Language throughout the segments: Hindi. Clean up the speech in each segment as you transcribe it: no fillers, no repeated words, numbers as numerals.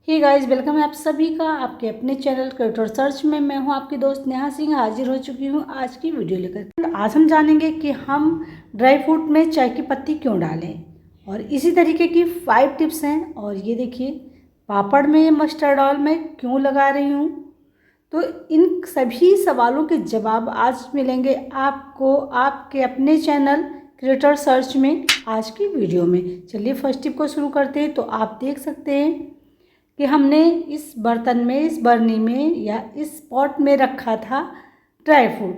हे गाइस, वेलकम है आप सभी का आपके अपने चैनल क्रिएटर सर्च में। मैं हूं आपकी दोस्त नेहा सिंह, हाजिर हो चुकी हूं आज की वीडियो लेकर। आज हम जानेंगे कि हम ड्राई फ्रूट में चाय की पत्ती क्यों डालें और इसी तरीके की 5 टिप्स हैं। और ये देखिए, पापड़ में मस्टर्ड ऑयल मैं क्यों लगा रही हूँ, तो इन सभी सवालों के जवाब आज मिलेंगे आपको आपके अपने चैनल क्रिएटर सर्च में आज की वीडियो में। चलिए फर्स्ट टिप को शुरू करते हैं। तो आप देख सकते हैं कि हमने इस बर्तन में, इस बर्नी में या इस पॉट में रखा था ड्राई फ्रूट।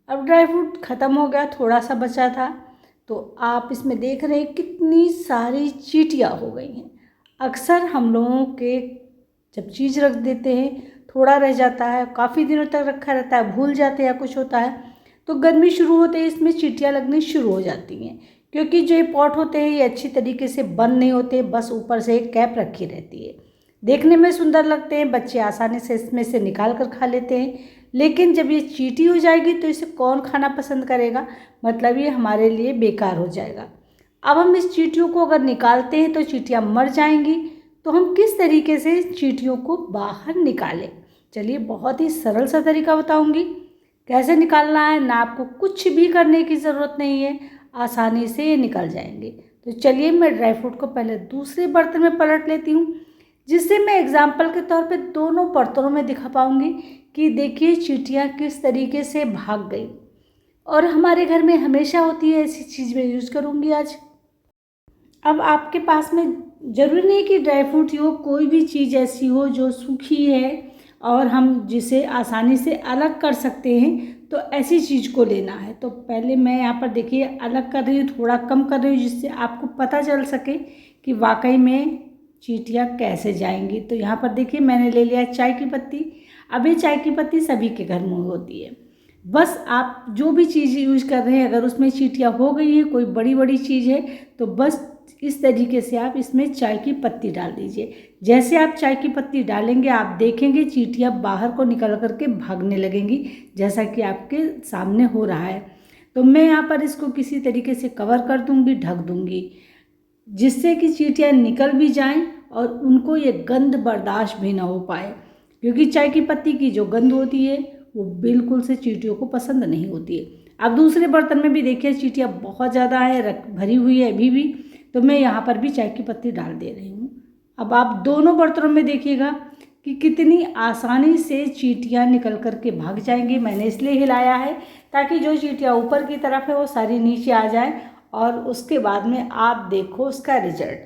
अब ड्राई फ्रूट ख़त्म हो गया, थोड़ा सा बचा था। तो आप इसमें देख रहे हैं कितनी सारी चींटियाँ हो गई हैं। अक्सर हम लोगों के जब चीज़ रख देते हैं, थोड़ा रह जाता है, काफ़ी दिनों तक रखा रहता है, भूल जाते हैं या कुछ होता है, तो गर्मी शुरू होते ही इसमें चींटियाँ लगनी शुरू हो जाती हैं। क्योंकि जो ये पॉट होते हैं ये अच्छी तरीके से बंद नहीं होते, बस ऊपर से एक कैप रखी रहती है। देखने में सुंदर लगते हैं, बच्चे आसानी से इसमें से निकाल कर खा लेते हैं, लेकिन जब ये चींटी हो जाएगी तो इसे कौन खाना पसंद करेगा, मतलब ये हमारे लिए बेकार हो जाएगा। अब हम इस चींटियों को अगर निकालते हैं तो चींटियाँ मर जाएंगी। तो हम किस तरीके से चींटियों को बाहर निकालें, चलिए बहुत ही सरल सा तरीका बताऊंगी कैसे निकालना है। ना आपको कुछ भी करने की ज़रूरत नहीं है, आसानी से ये निकल जाएंगे। तो चलिए मैं ड्राई फ्रूट को पहले दूसरे बर्तन में पलट लेती हूँ, जिससे मैं एग्जाम्पल के तौर पे दोनों बर्तनों में दिखा पाऊँगी कि देखिए चींटियाँ किस तरीके से भाग गई। और हमारे घर में हमेशा होती है ऐसी चीज़ मैं यूज़ करूँगी आज। अब आपके पास में ज़रूरी नहीं कि ड्राई फ्रूट ही हो, कोई भी चीज़ ऐसी हो जो सूखी है और हम जिसे आसानी से अलग कर सकते हैं, तो ऐसी चीज़ को लेना है। तो पहले मैं यहाँ पर देखिए अलग कर रही हूँ, थोड़ा कम कर रही हूँ, जिससे आपको पता चल सके कि वाकई में चींटियाँ कैसे जाएंगी। तो यहाँ पर देखिए मैंने ले लिया चाय की पत्ती। अब ये चाय की पत्ती सभी के घर में होती है, बस आप जो भी चीज़ यूज कर रहे हैं अगर उसमें चींटियाँ हो गई हैं, कोई बड़ी बड़ी चीज़ है, तो बस इस तरीके से आप इसमें चाय की पत्ती डाल दीजिए। जैसे आप चाय की पत्ती डालेंगे आप देखेंगे चींटियाँ बाहर को निकल करके भागने लगेंगी, जैसा कि आपके सामने हो रहा है। तो मैं यहाँ पर इसको किसी तरीके से कवर कर दूँगी, ढक दूँगी, जिससे कि चींटियाँ निकल भी जाएं और उनको ये गंध बर्दाश्त भी ना हो पाए। क्योंकि चाय की पत्ती की जो गंध होती है वो बिल्कुल से चींटियों को पसंद नहीं होती है। अब दूसरे बर्तन में भी देखिए चींटियाँ बहुत ज़्यादा है, भरी हुई है अभी भी, तो मैं यहाँ पर भी चाय की पत्ती डाल दे रही हूँ। अब आप दोनों बर्तनों में देखिएगा कि कितनी आसानी से चींटियाँ निकल कर के भाग जाएंगी। मैंने इसलिए हिलाया है ताकि जो चींटियाँ ऊपर की तरफ है वो सारी नीचे आ जाए और उसके बाद में आप देखो उसका रिजल्ट।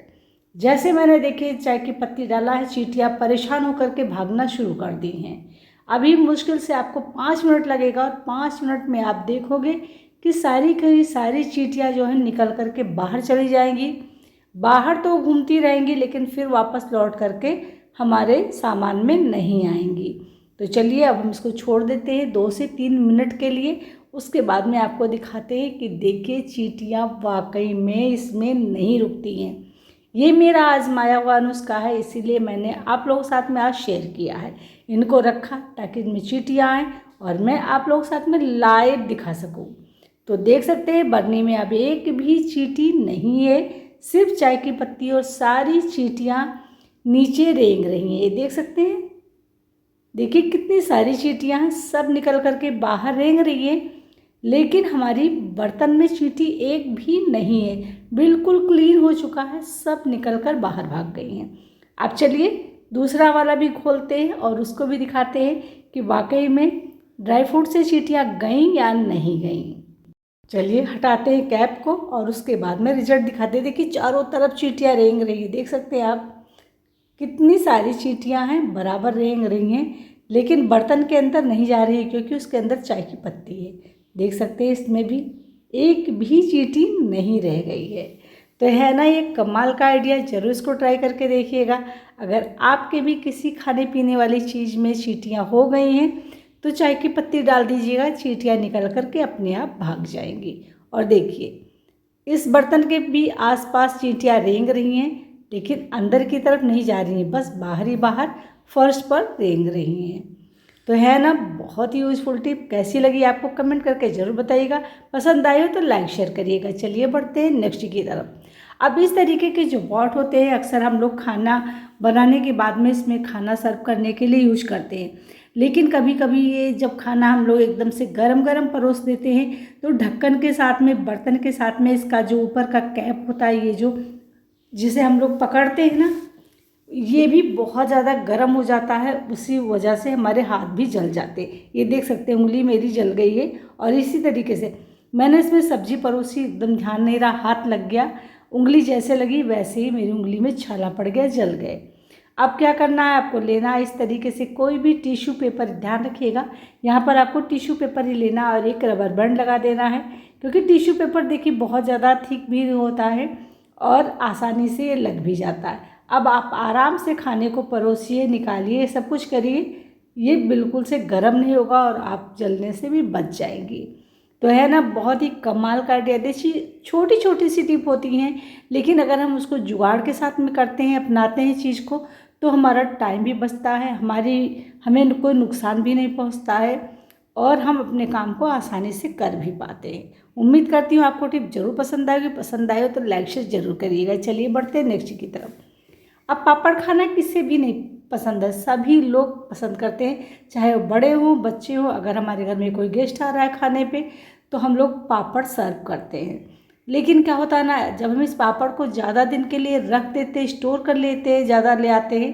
जैसे मैंने देखिए चाय की पत्ती डाला है, चींटियाँ परेशान होकर के भागना शुरू कर दी हैं। अभी मुश्किल से आपको 5 मिनट लगेगा और 5 मिनट में आप देखोगे कि सारी की सारी चींटियाँ जो है निकल करके बाहर चली जाएंगी। बाहर तो घूमती रहेंगी लेकिन फिर वापस लौट करके हमारे सामान में नहीं आएंगी। तो चलिए अब हम इसको छोड़ देते हैं 2 से 3 मिनट के लिए। उसके बाद में आपको दिखाते हैं कि देखिए चींटियाँ वाकई में इसमें नहीं रुकती हैं। ये मेरा आजमाया हुआ नुस्खा है, इसीलिए मैंने आप लोगों के साथ में आज शेयर किया है। इनको रखा ताकि इनमें चींटियाँ आएँ और मैं आप लोगों के साथ में लाइव दिखा सकूँ। तो देख सकते हैं बरनी में अब एक भी चींटी नहीं है, सिर्फ चाय की पत्ती और सारी चींटियाँ नीचे रेंग रही हैं। ये देख सकते हैं, देखिए कितनी सारी चींटियाँ हैं, सब निकल करके बाहर रेंग रही है, लेकिन हमारी बर्तन में चींटी एक भी नहीं है। बिल्कुल क्लीन हो चुका है, सब निकल कर बाहर भाग गई हैं। अब चलिए दूसरा वाला भी खोलते हैं और उसको भी दिखाते हैं कि वाकई में ड्राई फ्रूट से चींटियाँ गईं या नहीं गईं। चलिए हटाते हैं कैप को और उसके बाद में रिजल्ट दिखाते हैं। देखिए चारों तरफ चींटियाँ रेंग रही है, देख सकते हैं आप कितनी सारी चींटियाँ हैं, बराबर रेंग रही हैं, लेकिन बर्तन के अंदर नहीं जा रही है क्योंकि उसके अंदर चाय की पत्ती है। देख सकते हैं इसमें भी एक भी चींटी नहीं रह गई है। तो है ना ये कमाल का आइडिया, ज़रूर इसको ट्राई करके देखिएगा। अगर आपके भी किसी खाने पीने वाली चीज़ में चींटियाँ हो गई हैं तो चाय की पत्ती डाल दीजिएगा, चींटियाँ निकल करके अपने आप भाग जाएंगी। और देखिए इस बर्तन के भी आसपास चींटियाँ रेंग रही हैं, लेकिन अंदर की तरफ नहीं जा रही हैं, बस बाहर ही बाहर फर्श पर रेंग रही हैं। तो है ना बहुत ही यूज़फुल टिप। कैसी लगी आपको कमेंट करके ज़रूर बताइएगा। पसंद आई हो तो लाइक शेयर करिएगा। चलिए बढ़ते हैं नेक्स्ट की तरफ। अब इस तरीके के जो पॉट होते हैं अक्सर हम लोग खाना बनाने के बाद में इसमें खाना सर्व करने के लिए यूज करते हैं, लेकिन कभी कभी ये जब खाना हम लोग एकदम से गरम गरम परोस देते हैं तो ढक्कन के साथ में, बर्तन के साथ में इसका जो ऊपर का कैप होता है, ये जो जिसे हम लोग पकड़ते हैं ना, ये भी बहुत ज़्यादा गर्म हो जाता है। उसी वजह से हमारे हाथ भी जल जाते हैं। ये देख सकते हैं उंगली मेरी जल गई है। और इसी तरीके से मैंने इसमें सब्जी परोसी, एकदम ध्यान नहीं रहा, हाथ लग गया, उंगली जैसे लगी वैसे ही मेरी उंगली में छाला पड़ गया, जल गए। अब क्या करना है, आपको लेना है इस तरीके से कोई भी टिश्यू पेपर, ध्यान रखिएगा यहाँ पर आपको टिश्यू पेपर ही लेना और एक रबर बैंड लगा देना है, क्योंकि टिश्यू पेपर देखिए बहुत ज़्यादा थिक भी होता है और आसानी से ये लग भी जाता है। अब आप आराम से खाने को परोसिए, निकालिए, सब कुछ करिए, ये बिल्कुल से गर्म नहीं होगा और आप जलने से भी बच जाएंगी। तो है ना, बहुत ही कमाल का आइडिया। देखिए छोटी छोटी सी टिप होती हैं, लेकिन अगर हम उसको जुगाड़ के साथ में करते हैं, अपनाते हैं चीज़ को, तो हमारा टाइम भी बचता है, हमें कोई नुकसान भी नहीं पहुंचता है और हम अपने काम को आसानी से कर भी पाते हैं। उम्मीद करती हूँ आपको टिप जरूर पसंद आएगी। पसंद आए हो तो लाइक शेयर जरूर करिएगा। चलिए बढ़ते हैं नेक्स्ट की तरफ। अब पापड़ खाना किसे भी नहीं पसंद है, सभी लोग पसंद करते हैं, चाहे वो बड़े हों बच्चे हों। अगर हमारे घर में कोई गेस्ट आ रहा है खाने पे तो हम लोग पापड़ सर्व करते हैं। लेकिन क्या होता है ना, जब हम इस पापड़ को ज़्यादा दिन के लिए रख देते हैं, स्टोर कर लेते हैं, ज़्यादा ले आते हैं,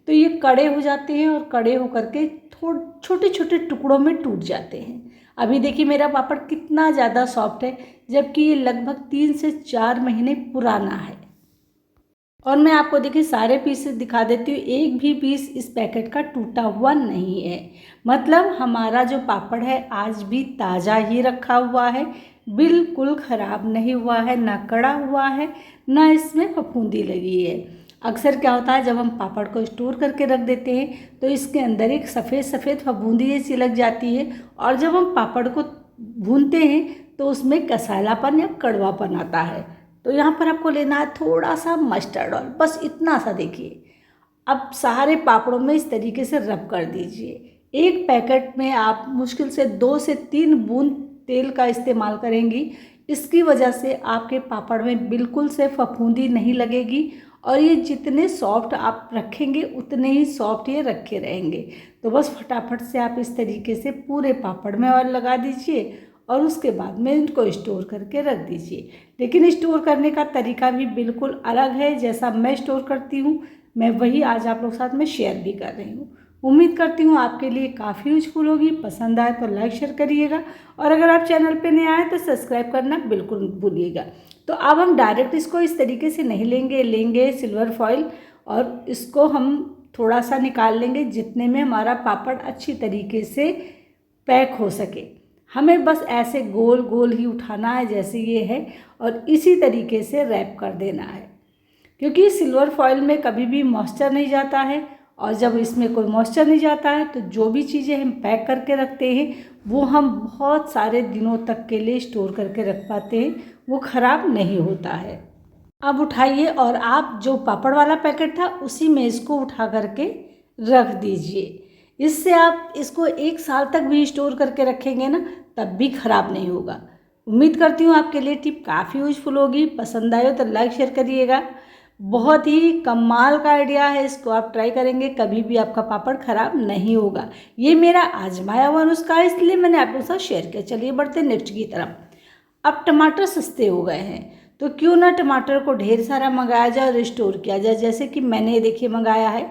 तो ये कड़े हो जाते हैं और कड़े होकर के छोटे छोटे टुकड़ों में टूट जाते हैं। अभी देखिए मेरा पापड़ कितना ज़्यादा सॉफ्ट है, जबकि ये लगभग 3 से 4 महीने पुराना है। और मैं आपको देखिए सारे पीसेस दिखा देती हूँ, एक भी पीस इस पैकेट का टूटा हुआ नहीं है। मतलब हमारा जो पापड़ है आज भी ताज़ा ही रखा हुआ है, बिल्कुल ख़राब नहीं हुआ है, ना कड़ा हुआ है, ना इसमें फफूंदी लगी है। अक्सर क्या होता है, जब हम पापड़ को स्टोर करके रख देते हैं तो इसके अंदर एक सफ़ेद सफ़ेद फफूंदी सी लग जाती है, और जब हम पापड़ को भूनते हैं तो उसमें कसालापन या कड़वापन आता है। तो यहाँ पर आपको लेना है थोड़ा सा मस्टर्ड ऑयल, बस इतना सा। देखिए अब सारे पापड़ों में इस तरीके से रब कर दीजिए। एक पैकेट में आप मुश्किल से 2 से 3 बूंद तेल का इस्तेमाल करेंगी। इसकी वजह से आपके पापड़ में बिल्कुल से फफूंदी नहीं लगेगी और ये जितने सॉफ्ट आप रखेंगे उतने ही सॉफ्ट ये रखे रहेंगे। तो बस फटाफट से आप इस तरीके से पूरे पापड़ में ऑयल लगा दीजिए और उसके बाद में इनको स्टोर करके रख दीजिए। लेकिन स्टोर करने का तरीका भी बिल्कुल अलग है, जैसा मैं स्टोर करती हूँ मैं वही आज आप लोग साथ में शेयर भी कर रही हूँ। उम्मीद करती हूँ आपके लिए काफ़ी यूजफुल होगी। पसंद आए तो लाइक शेयर करिएगा और अगर आप चैनल पे नए आए तो सब्सक्राइब करना बिल्कुल भूलिएगा। तो अब हम डायरेक्ट इसको इस तरीके से नहीं लेंगे सिल्वर फॉइल, और इसको हम थोड़ा सा निकाल लेंगे जितने में हमारा पापड़ अच्छी तरीके से पैक हो सके। हमें बस ऐसे गोल गोल ही उठाना है जैसे ये है, और इसी तरीके से रैप कर देना है, क्योंकि सिल्वर फॉइल में कभी भी मॉइस्चर नहीं जाता है, और जब इसमें कोई मॉइस्चर नहीं जाता है तो जो भी चीज़ें हम पैक करके रखते हैं वो हम बहुत सारे दिनों तक के लिए स्टोर करके रख पाते हैं, वो ख़राब नहीं होता है। अब उठाइए और आप जो पापड़ वाला पैकेट था उसी में इसको उठा करके रख दीजिए। इससे आप इसको 1 साल तक भी स्टोर करके रखेंगे ना, तब भी ख़राब नहीं होगा। उम्मीद करती हूँ आपके लिए टिप काफ़ी यूजफुल होगी। पसंद आए तो लाइक शेयर करिएगा। बहुत ही कमाल का आइडिया है, इसको आप ट्राई करेंगे कभी भी आपका पापड़ ख़राब नहीं होगा। ये मेरा आजमाया हुआ नुस्खा है, इसलिए मैंने आप लोगों के साथ शेयर किया। चलिए बढ़ते नेक्स्ट की तरफ। अब टमाटर सस्ते हो गए हैं तो क्यों ना टमाटर को ढेर सारा मंगाया जाए और स्टोर किया जाए। जैसे कि मैंने देखिए मंगाया है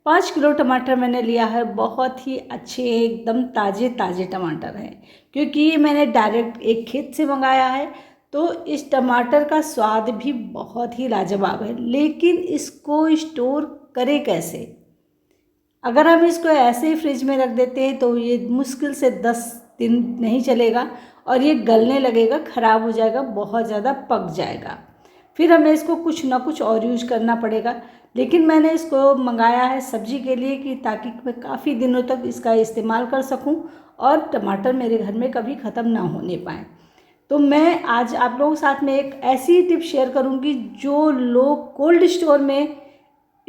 5 किलो टमाटर मैंने लिया है। बहुत ही अच्छे एकदम ताज़े ताज़े टमाटर हैं, क्योंकि ये मैंने डायरेक्ट एक खेत से मंगाया है। तो इस टमाटर का स्वाद भी बहुत ही लाजवाब है, लेकिन इसको स्टोर करें कैसे? अगर हम इसको ऐसे ही फ्रिज में रख देते हैं तो ये मुश्किल से 10 दिन नहीं चलेगा और ये गलने लगेगा, ख़राब हो जाएगा, बहुत ज़्यादा पक जाएगा। फिर हमें इसको कुछ ना कुछ और यूज करना पड़ेगा। लेकिन मैंने इसको मंगाया है सब्जी के लिए कि ताकि मैं काफ़ी दिनों तक इसका इस्तेमाल कर सकूं और टमाटर मेरे घर में कभी ख़त्म ना होने पाए। तो मैं आज आप लोगों के साथ में एक ऐसी टिप शेयर करूंगी जो लोग कोल्ड स्टोर में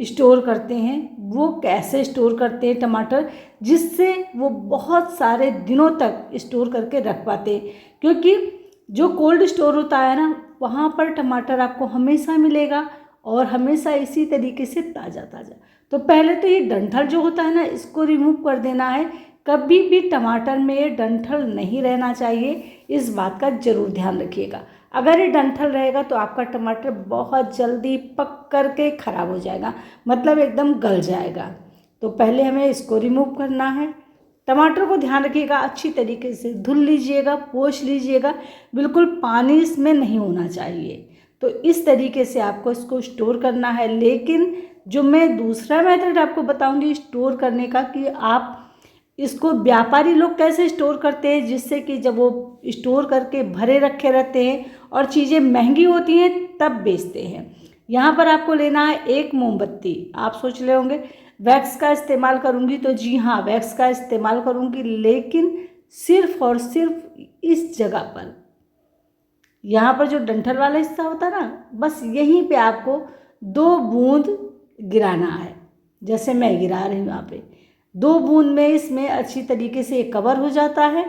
स्टोर करते हैं, वो कैसे स्टोर करते हैं टमाटर, जिससे वो बहुत सारे दिनों तक स्टोर करके रख पाते हैं। क्योंकि जो कोल्ड स्टोर होता है ना, वहाँ पर टमाटर आपको हमेशा मिलेगा और हमेशा इसी तरीके से ताज़ा ताज़ा। तो पहले तो ये डंठल जो होता है ना, इसको रिमूव कर देना है। कभी भी टमाटर में ये डंठल नहीं रहना चाहिए, इस बात का ज़रूर ध्यान रखिएगा। अगर ये डंठल रहेगा तो आपका टमाटर बहुत जल्दी पक करके ख़राब हो जाएगा, मतलब एकदम गल जाएगा। तो पहले हमें इसको रिमूव करना है। टमाटर को ध्यान रखिएगा, अच्छी तरीके से धुल लीजिएगा, पोंछ लीजिएगा, बिल्कुल पानी इसमें नहीं होना चाहिए। तो इस तरीके से आपको इसको स्टोर करना है। लेकिन जो मैं दूसरा मेथड आपको बताऊंगी स्टोर करने का, कि आप इसको व्यापारी लोग कैसे स्टोर करते हैं, जिससे कि जब वो स्टोर करके भरे रखे रहते हैं और चीज़ें महंगी होती हैं तब बेचते हैं। यहाँ पर आपको लेना है एक मोमबत्ती। आप सोच रहे होंगे वैक्स का इस्तेमाल करूँगी, तो जी हाँ, वैक्स का इस्तेमाल करूँगी, लेकिन सिर्फ और सिर्फ इस जगह पर, यहाँ पर जो डंठल वाला हिस्सा होता है ना, बस यहीं पे आपको 2 बूंद गिराना है, जैसे मैं गिरा रही हूँ यहाँ पे। 2 बूंद में इसमें अच्छी तरीके से कवर हो जाता है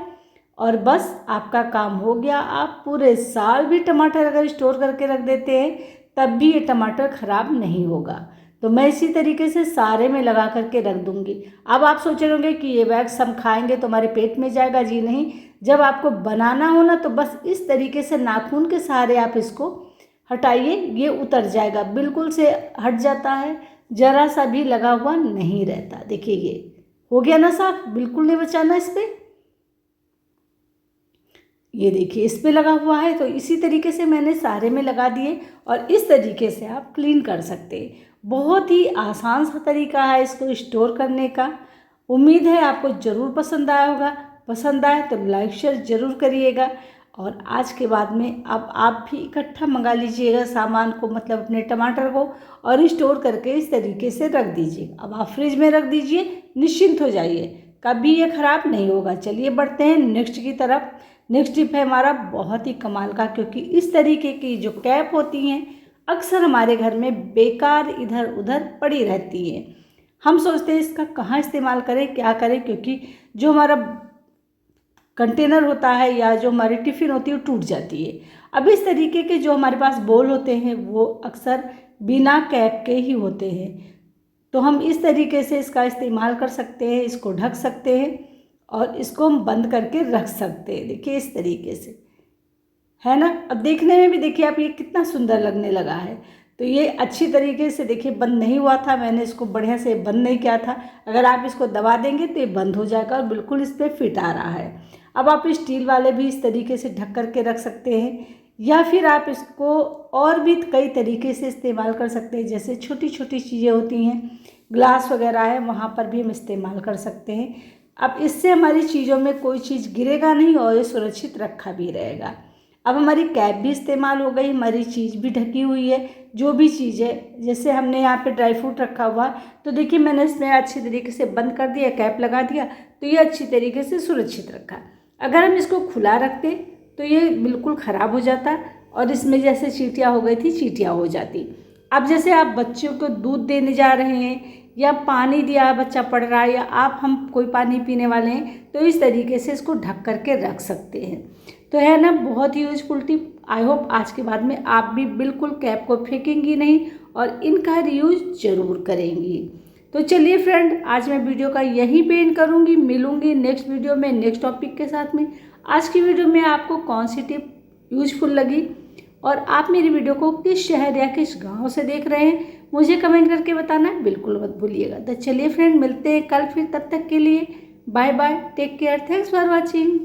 और बस आपका काम हो गया। आप पूरे साल भी टमाटर अगर स्टोर करके रख देते हैं तब भी ये टमाटर ख़राब नहीं होगा। तो मैं इसी तरीके से सारे में लगा करके रख दूँगी। अब आप सोच रहे होंगे कि ये वैक्स हम खाएंगे तो हमारे पेट में जाएगा। जी नहीं, जब आपको बनाना हो ना, तो बस इस तरीके से नाखून के सहारे आप इसको हटाइए, ये उतर जाएगा, बिल्कुल से हट जाता है, ज़रा सा भी लगा हुआ नहीं रहता। देखिए ये हो गया ना साफ, बिल्कुल नहीं बचाना इस पर। ये देखिए इस पे लगा हुआ है। तो इसी तरीके से मैंने सारे में लगा दिए और इस तरीके से आप क्लीन कर सकते हैं। बहुत ही आसान सा तरीका है इसको स्टोर करने का। उम्मीद है आपको ज़रूर पसंद आया होगा। पसंद आए तो लाइक शेयर ज़रूर करिएगा। और आज के बाद में अब आप भी इकट्ठा मंगा लीजिएगा सामान को, मतलब अपने टमाटर को, और स्टोर करके इस तरीके से रख दीजिए। अब आप फ्रिज में रख दीजिए, निश्चिंत हो जाइए, कभी ये ख़राब नहीं होगा। चलिए बढ़ते हैं नेक्स्ट की तरफ। नेक्स्ट टिप है हमारा बहुत ही कमाल का, क्योंकि इस तरीके की जो कैप होती हैं अक्सर हमारे घर में बेकार इधर उधर पड़ी रहती हैं। हम सोचते हैं इसका कहाँ इस्तेमाल करें, क्या करें, क्योंकि जो हमारा कंटेनर होता है या जो हमारी टिफ़िन होती है वो टूट जाती है। अब इस तरीके के जो हमारे पास बोल होते हैं वो अक्सर बिना कैप के ही होते हैं। तो हम इस तरीके से इसका इस्तेमाल कर सकते हैं, इसको ढक सकते हैं और इसको हम बंद करके रख सकते हैं। देखिए इस तरीके से, है ना। अब देखने में भी देखिए आप, ये कितना सुंदर लगने लगा है। तो ये अच्छी तरीके से देखिए बंद नहीं हुआ था, मैंने इसको बढ़िया से बंद नहीं किया था। अगर आप इसको दबा देंगे तो ये बंद हो जाएगा और बिल्कुल इस पर फिट आ रहा है। अब आप स्टील वाले भी इस तरीके से ढक करके रख सकते हैं, या फिर आप इसको और भी कई तरीके से इस्तेमाल कर सकते हैं। जैसे छोटी छोटी चीज़ें होती हैं, ग्लास वगैरह है, वहाँ पर भी हम इस्तेमाल कर सकते हैं। अब इससे हमारी चीज़ों में कोई चीज़ गिरेगा नहीं और ये सुरक्षित रखा भी रहेगा। अब हमारी कैप भी इस्तेमाल हो गई, हमारी चीज़ भी ढकी हुई है। जो भी चीज़ है, जैसे हमने यहाँ पे ड्राई फ्रूट रखा हुआ, तो देखिए मैंने इसमें अच्छी तरीके से बंद कर दिया, कैप लगा दिया, तो ये अच्छी तरीके से सुरक्षित रखा। अगर हम इसको खुला रखते तो ये बिल्कुल ख़राब हो जाता और इसमें जैसे चींटियाँ हो गई थी, चींटियाँ हो जाती। अब जैसे आप बच्चों को दूध देने जा रहे हैं या पानी दिया, बच्चा पढ़ रहा है, या आप हम कोई पानी पीने वाले हैं, तो इस तरीके से इसको ढक करके रख सकते हैं। तो है ना, बहुत ही यूजफुल टिप। आई होप आज के बाद में आप भी बिल्कुल कैप को फेंकेंगी नहीं और इनका रीयूज ज़रूर करेंगी। तो चलिए फ्रेंड, आज मैं वीडियो का यहीं पे एंड करूँगी। मिलूँगी नेक्स्ट वीडियो में नेक्स्ट टॉपिक के साथ में। आज की वीडियो में आपको कौन सी टिप यूजफुल लगी और आप मेरी वीडियो को किस शहर या किस गांव से देख रहे हैं, मुझे कमेंट करके बताना बिल्कुल मत भूलिएगा। तो चलिए फ्रेंड, मिलते हैं कल फिर। तब तक के लिए bye bye, take care, thanks for watching.